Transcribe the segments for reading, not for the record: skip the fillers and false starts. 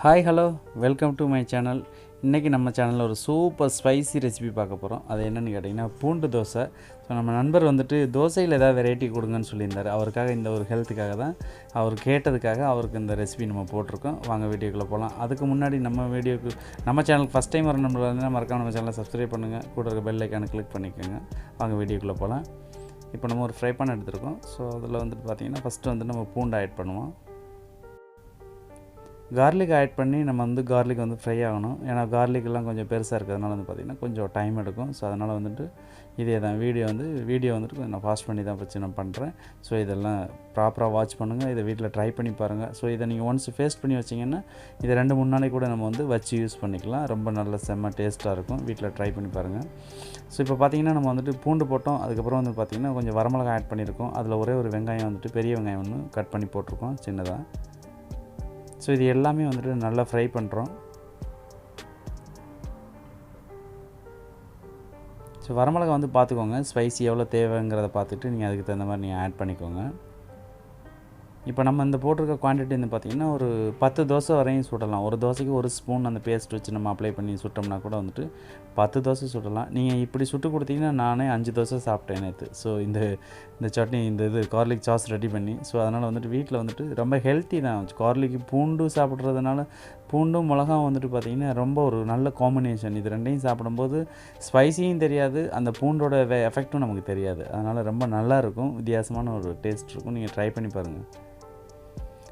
Hi hello welcome to my channel. இன்றைக்கி நம்ம சேனலில் ஒரு சூப்பர் ஸ்பைசி ரெசிபி பார்க்க போகிறோம். அது என்னென்னு கேட்டிங்கன்னா பூண்டு தோசை. ஸோ நம்ம நண்பர் வந்துட்டு தோசையில் ஏதாவது வெரைட்டி கொடுங்கன்னு சொல்லியிருந்தார். அவருக்காக இந்த ஒரு ஹெல்த்துக்காக தான், அவர் கேட்டதுக்காக அவருக்கு இந்த ரெசிபி நம்ம போட்டிருக்கோம். வாங்க வீடியோக்குள்ளே போகலாம். அதுக்கு முன்னாடி நம்ம சேனலுக்கு ஃபஸ்ட் டைம் வர நம்பர் வந்து மறக்காம நம்ம சேனலை சப்ஸ்கிரைப் பண்ணுங்கள், கூட இருக்க பெல் ஐக்கானை கிளிக் பண்ணிக்கோங்க. வாங்க வீடியோக்குள்ளே போகலாம். இப்போ நம்ம ஒரு ஃப்ரை பேன் எடுத்துருக்கோம். ஸோ அதில் வந்துட்டு பார்த்திங்கன்னா ஃபஸ்ட்டு வந்துட்டு நம்ம பூண்டு ஆட் பண்ணுவோம். கார்லிக் ஆட் பண்ணி நம்ம வந்து கார்லிக் வந்து ஃப்ரை ஆகணும். ஏன்னா கார்லிக்கெல்லாம் கொஞ்சம் பெருசாக இருக்கிறதுனால வந்து பார்த்திங்கன்னா கொஞ்சம் டைம் எடுக்கும். ஸோ அதனால் வந்துட்டு இதே தான் வீடியோ வந்துட்டு கொஞ்சம் நான் ஃபாஸ்ட் பண்ணி தான் வச்சு நான் பண்ணுறேன். ஸோ இதெல்லாம் ப்ராப்பராக வாட்ச் பண்ணுங்கள். இதை வீட்டில் ட்ரை பண்ணி பாருங்கள். ஸோ இதை நீங்கள் ஒன்ஸ் ஃபேஸ்ட் பண்ணி வச்சிங்கன்னா இதை 2-3 நாளைக்கு கூட நம்ம வந்து வச்சு யூஸ் பண்ணிக்கலாம். ரொம்ப நல்ல செம்ம டேஸ்ட்டாக இருக்கும். வீட்டில் ட்ரை பண்ணி பாருங்கள். ஸோ இப்போ பார்த்திங்கன்னா நம்ம வந்துட்டு பூண்டு போட்டோம். அதுக்கப்புறம் வந்து பார்த்திங்கன்னா கொஞ்சம் வரமிளகாய் ஆட் பண்ணியிருக்கோம். அதில் ஒரே ஒரு வெங்காயம் வந்துட்டு பெரிய வெங்காயம் ஒன்று கட் பண்ணி போட்டிருக்கோம் சின்னதாக. ஸோ இது எல்லாமே வந்துட்டு நல்லா ஃப்ரை பண்ணுறோம். ஸோ வரமிளகா வந்து பார்த்துக்கோங்க, ஸ்பைசி எவ்வளோ தேவைங்கிறத பார்த்துட்டு நீங்கள் அதுக்கு தகுந்த மாதிரி நீங்கள் ஆட் பண்ணிக்கோங்க. இப்போ நம்ம இந்த போட்டிருக்க குவான்டிட்டி வந்து பார்த்திங்கன்னா ஒரு 10 தோசை வரையும் சுடலாம். ஒரு தோசைக்கு ஒரு ஸ்பூன் அந்த பேஸ்ட் வச்சு நம்ம அப்ளை பண்ணி சுட்டோம்னா கூட வந்துட்டு 10 தோசை சுடலாம். நீங்கள் இப்படி சுட்டு கொடுத்தீங்கன்னா நானே 5 தோசை சாப்பிட்டேன் நேற்று. ஸோ இந்த சட்னி இது கார்லிக் சாஸ் ரெடி பண்ணி. ஸோ அதனால் வந்துட்டு வீட்டில் வந்துட்டு ரொம்ப ஹெல்த்தி தான். கார்லிக்கு பூண்டு சாப்பிட்றதுனால பூண்டும் மிளகாவும் வந்துட்டு பார்த்திங்கன்னா ரொம்ப ஒரு நல்ல காம்பினேஷன். இது ரெண்டையும் சாப்பிடும்போது ஸ்பைசியும் தெரியாது, அந்த பூண்டோட எஃபெக்ட்டும் நமக்கு தெரியாது. அதனால் ரொம்ப நல்லாயிருக்கும், வித்தியாசமான ஒரு டேஸ்ட் இருக்கும். நீங்கள் ட்ரை பண்ணி பாருங்கள்.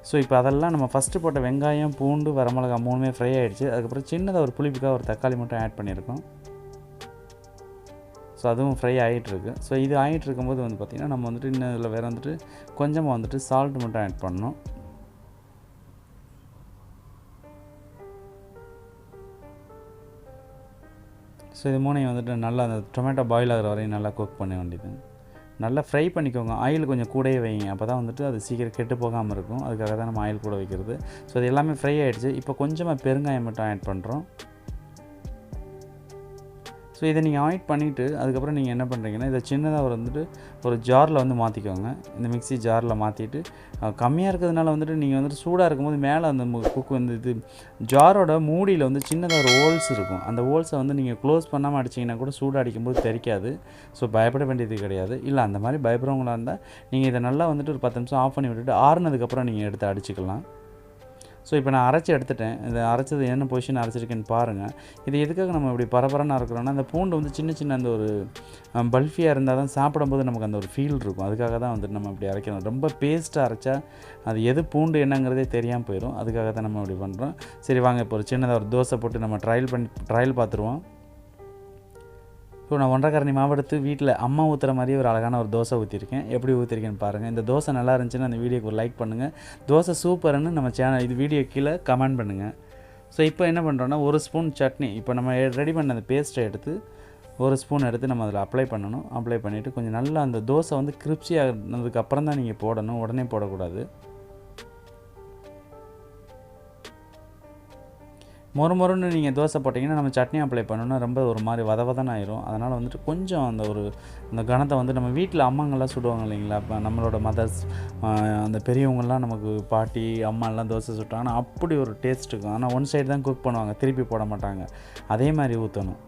ஸோ இப்போ அதெல்லாம் நம்ம ஃபஸ்ட்டு போட்ட வெங்காயம், பூண்டு, வரமிளகா 3மே ஃப்ரை ஆகிடுச்சு. அதுக்கப்புறம் சின்னதாக ஒரு புளிப்புக்காக ஒரு தக்காளி மட்டும் ஆட் பண்ணியிருக்கோம். ஸோ அதுவும் ஃப்ரை ஆகிட்டுருக்கு. ஸோ இது ஆகிட்டு இருக்கும்போது வந்து பார்த்திங்கன்னா நம்ம வந்துட்டு இன்னும் இதில் வேறு வந்துட்டு கொஞ்சமாக வந்துட்டு சால்ட் மட்டும் ஆட் பண்ணணும். ஸோ இது மூணையும் வந்துட்டு நல்லா அந்த டொமேட்டோ பாயில் ஆகிற வரையும் நல்லா குக் பண்ண வேண்டியது. நல்லா ஃப்ரை பண்ணிக்கோங்க. ஆயில் கொஞ்சம் கூடவே வைங்க, அப்போ தான் வந்துட்டு அது சீக்கிரம் கெட்டு போகாமல் இருக்கும். அதுக்காக தான் நம்ம ஆயில் கூட வைக்கிறது. ஸோ இது எல்லாமே ஃப்ரை ஆகிடுச்சு. இப்போ கொஞ்சமாக பெருங்காயம் மட்டும் ஆட் பண்ணுறோம். ஸோ இதை நீங்கள் ஆட் பண்ணிவிட்டு அதுக்கப்புறம் நீங்கள் என்ன பண்ணுறீங்கன்னா இதை சின்னதாக வந்துட்டு ஒரு ஜாரில் வந்து மாற்றிக்கோங்க. இந்த மிக்ஸி ஜாரில் மாற்றிட்டு கம்மியாக இருக்கிறதுனால வந்துட்டு நீங்கள் வந்துட்டு சூடாக இருக்கும்போது மேலே அந்த குக் வந்து இது ஜாரோட மூடியில் வந்து சின்னதாக ஒரு ஹோல்ஸ் இருக்கும். அந்த ஹோல்ஸை வந்து நீங்கள் க்ளோஸ் பண்ணாமல் அடிச்சிங்கன்னா கூட சூடாக அடிக்கும்போது தெரிக்காது. ஸோ பயப்பட வேண்டியது கிடையாது. இல்லை அந்த மாதிரி பயப்படுறவங்களா இருந்தால் நீங்கள் இதை நல்லா வந்துட்டு ஒரு 10 நிமிஷம் ஆஃப் பண்ணி விட்டுட்டு ஆறுனதுக்கப்புறம் நீங்கள் எடுத்து அடிச்சுக்கலாம். ஸோ இப்போ நான் அரைச்சி எடுத்துட்டேன். இதை அரைச்சது என்ன பொசிஷன் அரைச்சிருக்கேன்னு பாருங்கள். இது எதுக்காக நம்ம இப்படி பரபரன்னு அரைக்கிறோன்னா அந்த பூண்டு வந்து சின்ன அந்த ஒரு பல்ஃபியாக இருந்தால் தான் சாப்பிடும்போது நமக்கு அந்த ஒரு ஃபீல் இருக்கும். அதுக்காக தான் வந்துட்டு நம்ம இப்படி அரைக்கணும். ரொம்ப பேஸ்ட்டாக அரைச்சா அது எது பூண்டு என்னங்கிறதே தெரியாமல் போயிடும். அதுக்காக தான் நம்ம இப்படி பண்ணுறோம். சரி வாங்க இப்போ ஒரு சின்னதாக ஒரு தோசை போட்டு நம்ம ட்ரையல் பார்த்துருவோம். ஸோ நான் 1.5 கரண்டி மாவு எடுத்து வீட்டில் அம்மா ஊற்றுற மாதிரியே ஒரு அழகான ஒரு தோசை ஊற்றிருக்கேன். எப்படி ஊற்றிருக்கேன்னு பாருங்கள். இந்த தோசை நல்லா இருந்துச்சுன்னா அந்த வீடியோக்கு ஒரு லைக் பண்ணுங்கள். தோசை சூப்பர்னு நம்ம சேனல் இது வீடியோ கீழே கமெண்ட் பண்ணுங்கள். ஸோ இப்போ என்ன பண்ணுறோன்னா ஒரு ஸ்பூன் சட்னி, இப்போ நம்ம ரெடி பண்ண அந்த பேஸ்ட்டை எடுத்து ஒரு ஸ்பூன் எடுத்து நம்ம அதில் அப்ளை பண்ணணும். அப்ளை பண்ணிவிட்டு கொஞ்சம் நல்லா அந்த தோசை வந்து கிரிப்ஸி ஆனதுக்கப்புறம் தான் நீங்கள் போடணும், உடனே போடக்கூடாது. மொறுன்னு நீங்கள் தோசை போட்டிங்கன்னா நம்ம சட்னி அப்ளை பண்ணோன்னா ரொம்ப ஒரு மாதிரி வதவதன்னு ஆயிரும். அதனால் வந்துட்டு கொஞ்சம் அந்த கணத்தை வந்து நம்ம வீட்டில் அம்மாங்கள்லாம் சுடுவாங்க இல்லைங்களா, இப்போ நம்மளோட மதர்ஸ் அந்த பெரியவங்கள்லாம் நமக்கு பாட்டி அம்மாலாம் தோசை சுட்டாங்கன்னா அப்படி ஒரு டேஸ்ட் இருக்கும். ஆனால் ஒன் சைடு தான் குக் பண்ணுவாங்க, திருப்பி போட மாட்டாங்க. அதே மாதிரி ஊற்றணும்.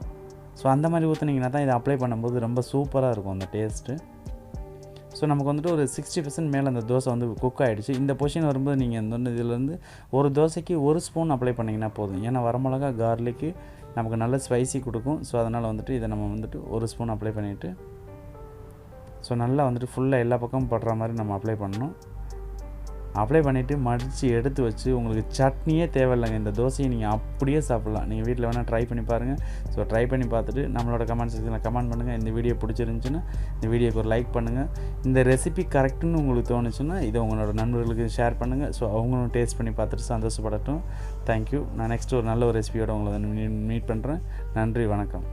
ஸோ அந்த மாதிரி ஊற்றுனீங்கன்னா தான் இதை அப்ளை பண்ணும்போது ரொம்ப சூப்பராக இருக்கும் அந்த டேஸ்ட்டு. ஸோ நமக்கு வந்துட்டு ஒரு 60% மேலே அந்த தோசை வந்து குக் ஆகிடுச்சு. இந்த பொசிஷன் வரும்போது நீங்கள் இதிலேருந்து ஒரு தோசைக்கு ஒரு ஸ்பூன் அப்ளை பண்ணிங்கன்னா போதும். ஏன்னா வரமிளகா கார்லிக்கு நமக்கு நல்ல ஸ்பைசி கொடுக்கும். ஸோ அதனால் வந்துட்டு இதை நம்ம வந்துட்டு ஒரு ஸ்பூன் அப்ளை பண்ணிவிட்டு ஸோ நல்லா வந்துட்டு ஃபுல்லாக எல்லா பக்கமும் படுற மாதிரி நம்ம அப்ளை பண்ணணும். அப்ளை பண்ணிவிட்டு மடித்து எடுத்து வச்சு உங்களுக்கு சட்னியே தேவையில்லைங்க. இந்த தோசையை நீங்கள் அப்படியே சாப்பிட்லாம். நீங்கள் வீட்டில் வேணால் ட்ரை பண்ணி பாருங்கள். ஸோ ட்ரை பண்ணி பார்த்துட்டு நம்மளோட கமெண்ட் செக்ஷனில் கமெண்ட் பண்ணுங்கள். இந்த வீடியோ பிடிச்சிருந்துச்சுன்னா இந்த வீடியோக்கு ஒரு லைக் பண்ணுங்கள். இந்த ரெசிபி கரெக்டுன்னு உங்களுக்கு தோணுச்சுன்னா இதை உங்களோட நண்பர்களுக்கு ஷேர் பண்ணுங்கள். ஸோ அவங்களும் டேஸ்ட் பண்ணி பார்த்துட்டு சந்தோஷப்படட்டும். தேங்க்யூ. நான் நெக்ஸ்ட்டு ஒரு நல்ல ஒரு ரெசிபியோடு உங்களை மீட் பண்ணுறேன். நன்றி, வணக்கம்.